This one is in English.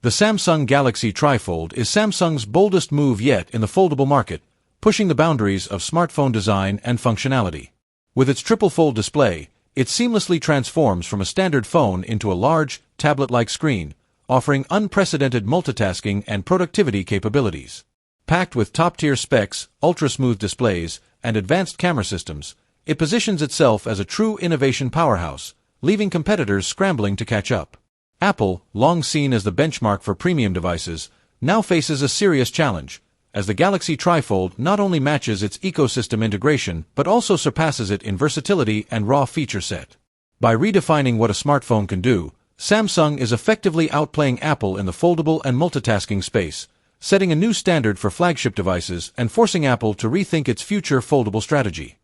The Samsung Galaxy Trifold is Samsung's boldest move yet in the foldable market, pushing the boundaries of smartphone design and functionality. With its triple-fold display, it seamlessly transforms from a standard phone into a large, tablet-like screen, offering unprecedented multitasking and productivity capabilities. Packed with top-tier specs, ultra-smooth displays, and advanced camera systems, it positions itself as a true innovation powerhouse, leaving competitors scrambling to catch up. Apple, long seen as the benchmark for premium devices, now faces a serious challenge, as the Galaxy Trifold not only matches its ecosystem integration but also surpasses it in versatility and raw feature set. By redefining what a smartphone can do, Samsung is effectively outplaying Apple in the foldable and multitasking space, setting a new standard for flagship devices and forcing Apple to rethink its future foldable strategy.